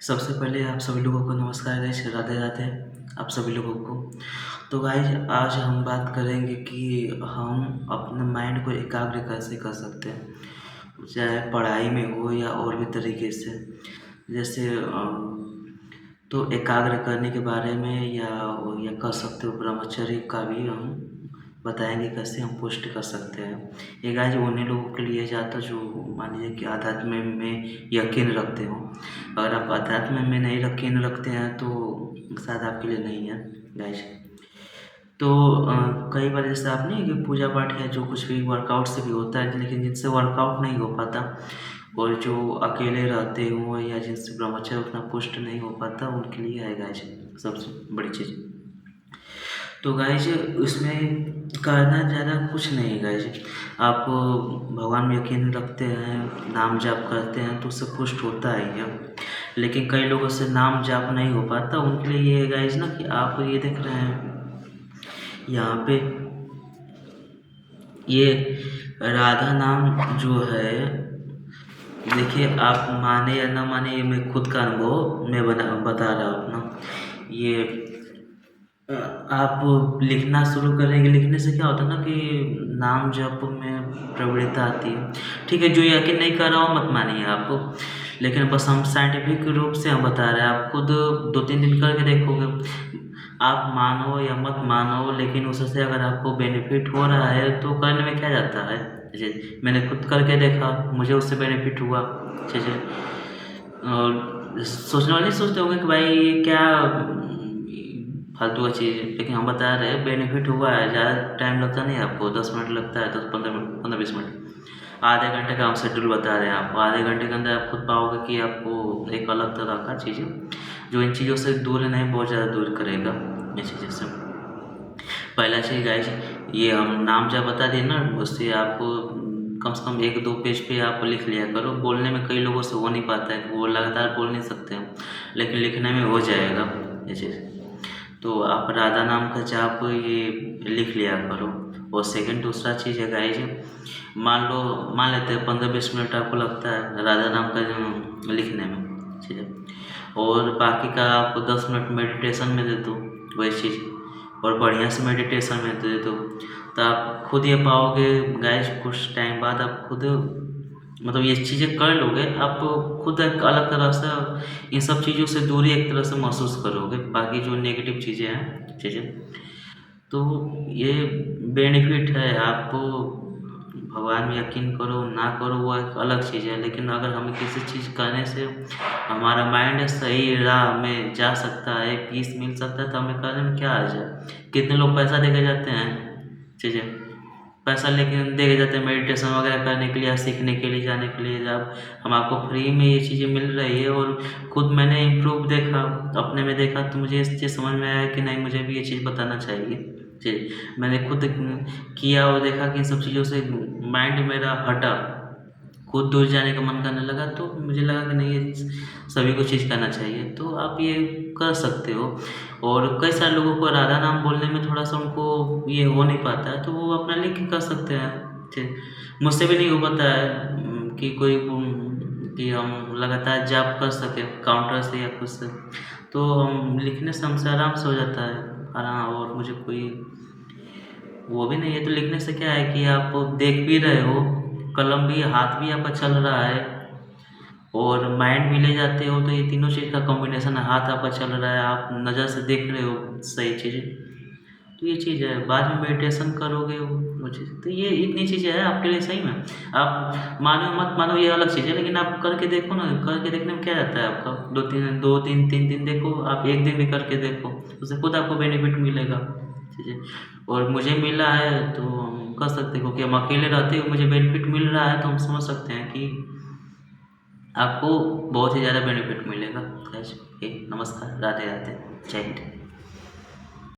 सबसे पहले आप सभी लोगों को नमस्कार गाइस, राधे राधे आप सभी लोगों को। तो गाइस आज हम बात करेंगे कि हम अपने माइंड को एकाग्र कैसे कर सकते हैं, चाहे पढ़ाई में हो या और भी तरीके से। जैसे तो एकाग्र करने के बारे में या कह सकते हो ब्रह्मचर्य का भी हम बताएंगे कैसे हम पुष्ट कर सकते हैं। ये गाइस उन्हीं लोगों के लिए जाता जो मान लीजिए कि अध्यात्म में यकीन रखते हो। अगर आप अध्यात्म में नहीं यकीन रखते हैं तो शायद आपके लिए नहीं है गाइस। तो कई बार जैसे आप नहीं कि पूजा पाठ या जो कुछ भी वर्कआउट से भी होता है, लेकिन जिनसे वर्कआउट नहीं हो पाता और जो अकेले रहते हो या जिनसे ब्रह्मचर्य उतना पुष्ट नहीं हो पाता, उनके लिए है गाइस सबसे बड़ी चीज़। तो गाइज उसमें करना ज़्यादा कुछ नहीं है गाइज। आप भगवान में यकीन रखते हैं, नाम जाप करते हैं तो उससे पुष्ट होता ही है। लेकिन कई लोगों से नाम जाप नहीं हो पाता, उनके लिए ये है गाइज ना कि आप ये देख रहे हैं यहाँ पे ये राधा नाम जो है, देखिए आप माने या ना माने, ये मैं खुद का अनुभव मैं बता रहा हूँ अपना। ये आप लिखना शुरू करेंगे, लिखने से क्या होता है ना कि नाम जप में प्रवृत्ति आती है। ठीक है, जो यकीन नहीं कर रहा हो मत मानिए आप, लेकिन बस हम साइंटिफिक रूप से हम बता रहे हैं। आप खुद 2-3 दिन करके देखोगे, आप मानो या मत मानो, लेकिन उससे अगर आपको बेनिफिट हो रहा है तो करने में क्या जाता है। जैसे मैंने खुद करके देखा, मुझे उससे बेनिफिट हुआ। जैसे और सोचने वाले सोचते होंगे कि भाई ये क्या फालतू का चीज़ है, लेकिन हम बता रहे हैं बेनिफिट हुआ है। ज़्यादा टाइम लगता नहीं है आपको, 10 मिनट लगता है, 10-15 मिनट, 15-20 मिनट, आधे घंटे का हम शेड्यूल बता रहे हैं आपको। आधे घंटे के अंदर आप खुद पाओगे कि आपको एक अलग तरह का चीज़ जो इन चीज़ों से दूर नहीं, बहुत ज़्यादा दूर करेगा ये चीज़ें से। पहला चीज़ गाइस, ये हम नाम जब बता दिए ना, उससे आप कम से कम 1-2 पेज पे आप लिख लिया करो। बोलने में कई लोगों से हो नहीं पाता है कि वो लगातार बोल नहीं सकते हैं, लेकिन लिखने में हो जाएगा ये चीज़। तो आप राधा नाम का जाप ये लिख लिया करो। और सेकंड दूसरा चीज़ है गाइज, मान लेते हैं 15-20 मिनट आपको लगता है राधा नाम का जो लिखने में, ठीक है, और बाकी का आप 10 मिनट मेडिटेशन में दे दो वही चीज़, और बढ़िया से मेडिटेशन में दे दो। तो आप खुद ये पाओगे गाइज, कुछ टाइम बाद आप खुद मतलब ये चीज़ें कर लोगे, आप खुद एक अलग तरह से इन सब चीज़ों से दूरी एक तरह से महसूस करोगे, बाकी जो नेगेटिव चीज़ें। तो ये बेनिफिट है। आप भगवान में यकीन करो ना करो वो एक अलग चीज़ है, लेकिन अगर हमें किसी चीज़ करने से हमारा माइंड सही राह में जा सकता है, पीस मिल सकता है, तो हमें करने में क्या हर्ज है। कितने लोग पैसा देके जाते हैं चीज़ें, पैसा लेके देके जाते हैं मेडिटेशन वगैरह करने के लिए या सीखने के लिए जाने के लिए। जब हम आपको फ्री में ये चीज़ें मिल रही है, और खुद मैंने इम्प्रूव देखा, अपने में देखा, तो मुझे इस चीज़ समझ में आया कि नहीं, मुझे भी ये चीज़ बताना चाहिए। जी, मैंने खुद किया और देखा कि इन सब चीज़ों से माइंड मेरा हटा, खुद दूर जाने का मन करने लगा। तो मुझे लगा कि नहीं, ये सभी को चीज़ करना चाहिए, तो आप ये कर सकते हो। और कई सारे लोगों को राधा नाम बोलने में थोड़ा सा उनको ये हो नहीं पाता है, तो वो अपना लिख के कर सकते हैं। ठीक, मुझसे भी नहीं हो पाता है कि कि हम लगातार जाप कर सकें काउंटर से या कुछ से, तो हम लिखने से हमसे आराम से हो जाता है आराम। और मुझे कोई वो भी नहीं है, तो लिखने से क्या है कि आप देख भी रहे हो, कलम भी, हाथ भी आपका चल रहा है और माइंड भी ले जाते हो। तो ये तीनों चीज़ का कॉम्बिनेशन है, हाथ आपका चल रहा है, आप नज़र से देख रहे हो सही चीज़ें, तो ये चीज़ है। बाद में मेडिटेशन करोगे वो चीज़, तो ये इतनी चीज़ें हैं आपके लिए सही में। आप मानो मत मानो ये अलग चीज़ है, लेकिन आप करके देखो ना, करके देखने में क्या जाता है आपका। 2-3 दिन देखो, आप 1 दिन भी करके देखो, उससे खुद आपको बेनिफिट मिलेगा, ठीक है। और मुझे मिला है तो हम कर सकते हैं, क्योंकि हम अकेले रहते हुए मुझे बेनिफिट मिल रहा है, तो हम समझ सकते हैं कि आपको बहुत ही ज़्यादा बेनिफिट मिलेगा। नमस्कार, राधे राधे, जय हिंद।